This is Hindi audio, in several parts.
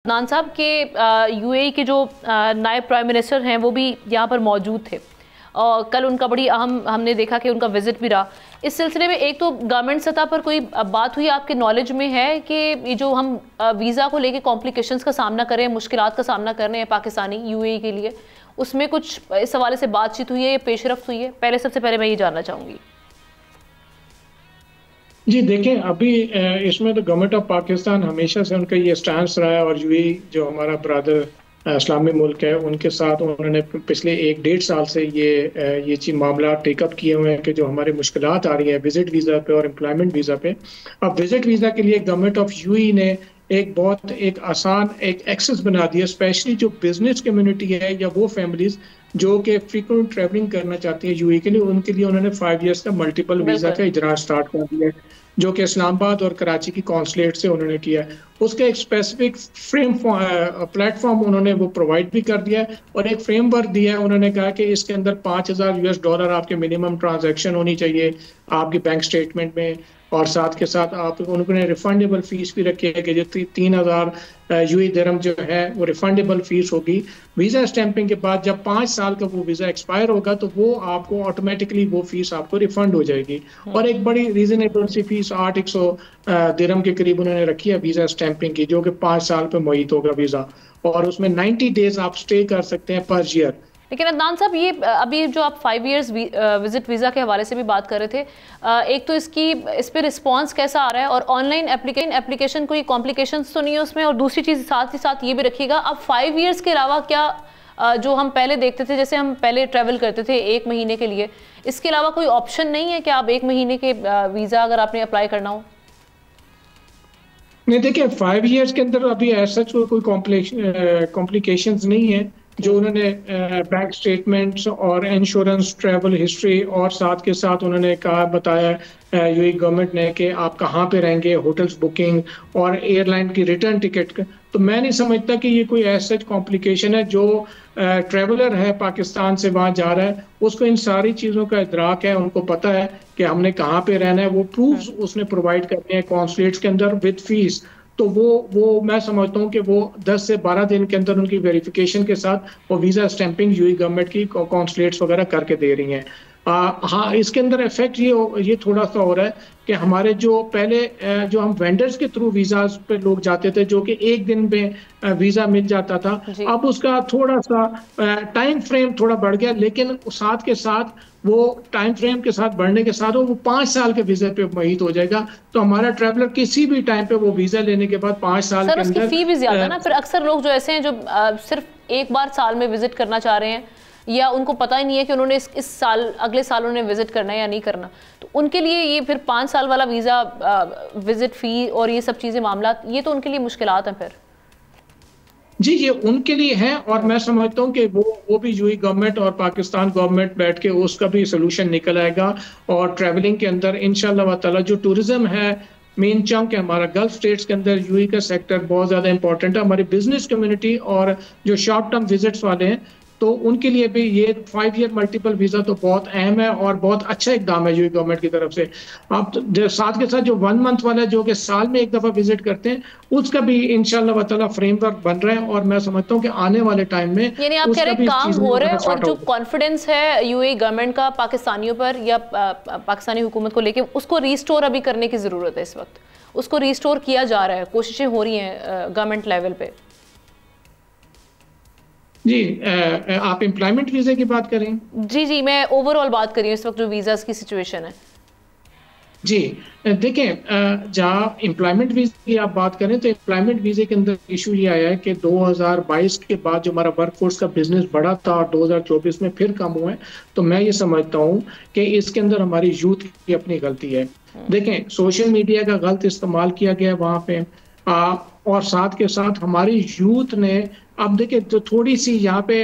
अदनान साहब के यूएई के जो नायब प्राइम मिनिस्टर हैं वो भी यहाँ पर मौजूद थे और कल उनका बड़ी अहम हमने देखा कि उनका विजिट भी रहा। इस सिलसिले में एक तो गवर्नमेंट सतह पर कोई बात हुई आपके नॉलेज में है कि ये जो हम वीज़ा को लेके कॉम्प्लिकेशंस का सामना कर रहे हैं, मुश्किलात का सामना कर रहे हैं पाकिस्तानी यूएई के लिए, उसमें कुछ इस हवाले से बातचीत हुई है या पेशरफ्त हुई है? सबसे पहले मैं ये जानना चाहूँगी। जी देखें, अभी इसमें तो गवर्नमेंट ऑफ पाकिस्तान हमेशा से उनका ये स्टैंस रहा है, और यूएई जो हमारा ब्रदर इस्लामी मुल्क है उनके साथ उन्होंने पिछले 1-1.5 साल से ये चीज मामला टेकअप किए हुए हैं कि जो हमारी मुश्किलात आ रही है विजिट वीज़ा पे और एम्प्लॉयमेंट वीज़ा पे। अब विजिट वीज़ा के लिए गवर्नमेंट ऑफ यूएई ने एक आसान एक्सेस बना दिया, स्पेशली जो बिजनेस कम्युनिटी है या वो फैमिलीज जो कि फ्रीक्वेंट ट्रैवलिंग करना चाहती है यूएई के लिए, उनके लिए उन्होंने 5 इयर्स का मल्टीपल वीज़ा का इजरा स्टार्ट कर दिया है, जो कि इस्लामाबाद और कराची की कॉन्सुलेट से उन्होंने किया है। उसका एक स्पेसिफिक प्लेटफॉर्म उन्होंने वो प्रोवाइड भी कर दिया है और एक फ्रेमवर्क दिया है। उन्होंने कहा कि इसके अंदर $5000 आपके मिनिमम ट्रांजैक्शन होनी चाहिए आपकी बैंक स्टेटमेंट में, और साथ के साथ आप उन्होंने रिफंडेबल फीस भी रखी है कि जो 3000 यूएई दिरहम जो है वो रिफंडेबल फीस होगी। वीज़ा स्टैंपिंग के बाद जब 5 साल का वो वीज़ा एक्सपायर होगा तो वो आपको ऑटोमेटिकली वो फीस आपको रिफंड हो जाएगी। और एक बड़ी रीजनेबल सी फीस 800 दिरहम के करीब उन्होंने रखी है वीज़ा स्टैंपिंग की, जो कि 5 साल पे मुहैया होगा वीज़ा, और उसमें 90 डेज आप स्टे कर सकते हैं पर ईयर। लेकिन अदनान साहब, ये अभी जो आप 5 इयर्स विजिट वीज़ा के हवाले से भी बात कर रहे थे, एक तो इस पे रिस्पांस कैसा आ रहा है, और ऑनलाइन एप्लीकेशन कोई कॉम्प्लिकेशंस तो नहीं है उसमें? और दूसरी चीज़ साथ ही साथ ये भी रखिएगा, अब 5 इयर्स के अलावा क्या जो हम पहले देखते थे, जैसे हम पहले ट्रैवल करते थे 1 महीने के लिए, इसके अलावा कोई ऑप्शन नहीं है कि आप 1 महीने के वीज़ा अगर आपने अप्लाई करना हो? नहीं, देखिए 5 इयर्स के अंदर अभी ऐसा कोई कॉम्प्लिकेशंस नहीं है। जो उन्होंने बैंक स्टेटमेंट्स और इंश्योरेंस, ट्रैवल हिस्ट्री, और साथ के साथ उन्होंने बताया यूएई गवर्नमेंट ने कि आप कहाँ पे रहेंगे, होटल्स बुकिंग और एयरलाइन की रिटर्न टिकट, तो मैं नहीं समझता कि ये कोई ऐसा कॉम्प्लिकेशन है। जो ट्रैवलर है पाकिस्तान से वहाँ जा रहा है उसको इन सारी चीज़ों का इदराक है, उनको पता है कि हमने कहाँ पे रहना है, वो प्रूफ्स उसने प्रोवाइड करने हैं कॉन्सुलेट्स के अंदर विद फीस। तो वो मैं समझता हूँ कि वो 10 से 12 दिन के अंदर उनकी वेरिफिकेशन के साथ वो वीज़ा स्टैंपिंग यूएई गवर्नमेंट की कॉन्सुलेट्स वगैरह करके दे रही हैं। हाँ, इसके अंदर इफेक्ट ये थोड़ा सा हो रहा है कि हमारे जो पहले जो हम वेंडर्स के थ्रू वीज़ा पे लोग जाते थे, जो कि 1 दिन में वीज़ा मिल जाता था, अब उसका थोड़ा सा टाइम फ्रेम थोड़ा बढ़ गया, लेकिन साथ के साथ वो टाइम फ्रेम के साथ बढ़ने के साथ वो 5 साल के वीज़े पे मुहैया हो जाएगा। तो हमारा ट्रैवलर किसी भी टाइम पे वो वीज़ा लेने के बाद 5 साल के अंदर फी भी ज्यादा ना, फिर अक्सर लोग जो ऐसे हैं जो सिर्फ एक बार साल में विजिट करना चाह रहे हैं, या उनको पता ही नहीं है कि उन्होंने इस साल अगले साल उन्हें विजिट करना है या नहीं करना, तो उनके लिए ये फिर 5 साल वाला वीज़ा, विजिट फ़ी और ये सब चीज़ें मामला, ये तो उनके लिए मुश्किलात हैं फिर। जी, ये उनके लिए है, और मैं समझता हूँ कि वो भी यूएई गवर्नमेंट और पाकिस्तान गवर्नमेंट बैठ के उसका भी सोल्यूशन निकल आएगा। और ट्रैवलिंग के अंदर इंशाल्लाह ताला जो टूरिज्म है, मेन चंक है हमारा गल्फ स्टेट्स के अंदर, यूएई का सेक्टर बहुत ज़्यादा इंपॉर्टेंट है। हमारी बिजनेस कम्युनिटी और जो शॉर्ट टर्म विजिट्स वाले हैं, तो उनके लिए भी ये 5 ईयर मल्टीपल वीज़ा तो बहुत अहम है और बहुत अच्छा इकदाम है यूएई गवर्नमेंट की तरफ से। आप साथ के साथ जो 1 मंथ वाला है, जो कि साल में एक दफ़ा विजिट करते हैं, उसका भी इंशाल्लाह ताला फ्रेमवर्क बन रहा है, और मैं समझता हूँ कि आने वाले टाइम में यानी आप कह रहे हैं काम हो रहा है, और जो कॉन्फिडेंस है यूएई गवर्नमेंट का पाकिस्तानियों पर या पाकिस्तानी हुकूमत को लेके, उसको रिस्टोर अभी करने की ज़रूरत है। इस वक्त उसको रिस्टोर किया जा रहा है, कोशिशें हो रही हैं गवर्नमेंट लेवल पे। जी, आप एम्प्लॉयमेंट वीज़े की बात करें? जी, मैं ओवरऑल बात कर रही हूँ इस वक्त जो वीज़ास की सिचुएशन है। जी, देखें, जहाँ एम्प्लॉयमेंट वीज़े की आप बात करें तो एम्प्लॉयमेंट वीज़े के अंदर इशू ये आया है कि 2022 के बाद जो हमारा वर्कफोर्स का बिजनेस बढ़ा था और 2024 में फिर कम हुआ है, तो मैं ये समझता हूँ कि इसके अंदर हमारी यूथ की अपनी गलती है। देखें, सोशल मीडिया का गलत इस्तेमाल किया गया है वहाँ पे, और साथ के साथ हमारी यूथ ने, अब देखिए तो थोड़ी सी यहाँ पे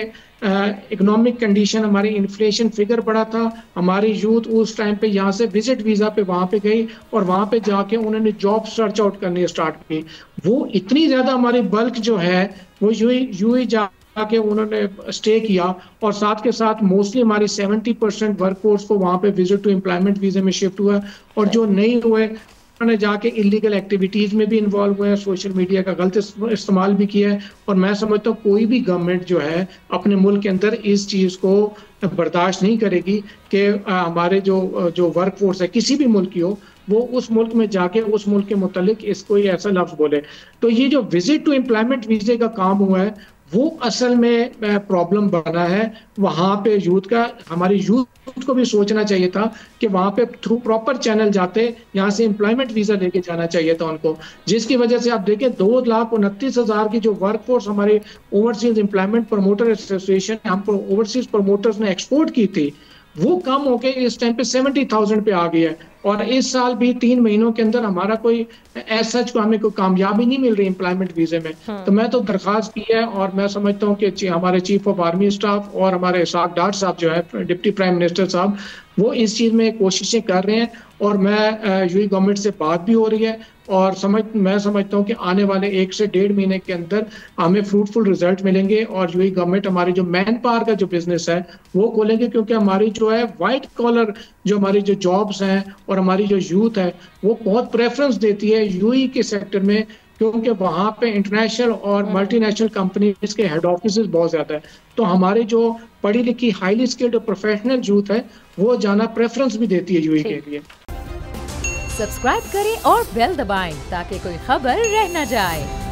इकोनॉमिक कंडीशन, हमारी इन्फ्लेशन फिगर बढ़ा था, हमारी यूथ उस टाइम पे यहाँ से विजिट वीज़ा पे वहाँ पे गई और वहाँ पे जाके उन्होंने जॉब सर्च आउट करनी स्टार्ट की। वो इतनी ज़्यादा हमारी बल्क जो है वो यूएई जाके उन्होंने स्टे किया, और साथ के साथ मोस्टली हमारी 70% वर्कफोर्स को वहाँ पे विजिट टू एम्प्लॉयमेंट वीज़े में शिफ्ट हुआ, और जो नहीं हुए उन्होंने जाके इलीगल एक्टिविटीज में भी इन्वॉल्व हुए हैं, सोशल मीडिया का गलत इस्तेमाल भी किया है। और मैं समझता हूँ कोई भी गवर्नमेंट जो है अपने मुल्क के अंदर इस चीज को बर्दाश्त नहीं करेगी कि हमारे जो वर्क फोर्स है किसी भी मुल्क की हो, वो उस मुल्क में जाके उस मुल्क के मुतालिक इसको ये ऐसा लफ्ज बोले। तो ये जो विजिट टू एम्प्लॉयमेंट वीजे का काम हुआ है वो असल में प्रॉब्लम बना है वहां पे यूथ का। हमारी यूथ को भी सोचना चाहिए था कि वहां पे थ्रू प्रॉपर चैनल जाते, यहाँ से एम्प्लॉयमेंट वीजा लेके जाना चाहिए था उनको, जिसकी वजह से आप देखें 2,29,000 की जो वर्कफोर्स हमारे ओवरसीज एम्प्लॉयमेंट प्रमोटर एसोसिएशन हम ओवरसीज प्रमोटर्स ने एक्सपोर्ट की थी, वो कम होके इस टाइम पे 70,000 पे आ गया है। और इस साल भी 3 महीनों के अंदर हमारा कोई ऐसा हमें कोई कामयाबी नहीं मिल रही एम्प्लॉयमेंट वीजे में। तो मैं तो दरखास्त की है और मैं समझता हूँ कि हमारे चीफ ऑफ आर्मी स्टाफ और हमारे इसाक डार साहब जो है डिप्टी प्राइम मिनिस्टर साहब, वो इस चीज में कोशिशें कर रहे हैं और मैं यूएई गवर्नमेंट से बात भी हो रही है और मैं समझता हूँ कि आने वाले 1 से 1.5 महीने के अंदर हमें फ्रूटफुल रिजल्ट मिलेंगे और यूएई गवर्नमेंट हमारी जो मैन पावर का जो बिजनेस है वो खोलेंगे, क्योंकि हमारी जो है व्हाइट कॉलर जो हमारी जो जॉब्स हैं और हमारी जो यूथ है वो बहुत प्रेफरेंस देती है यूएई के सेक्टर में, क्योंकि वहां पे इंटरनेशनल और मल्टीनेशनल कंपनीज के हेड ऑफिस बहुत ज्यादा है। तो हमारे जो पढ़ी लिखी हाईली स्किल्ड प्रोफेशनल यूथ है वो जाना प्रेफरेंस भी देती है यूएई के लिए। सब्सक्राइब करें और बेल दबाएं ताकि कोई खबर रह न जाए।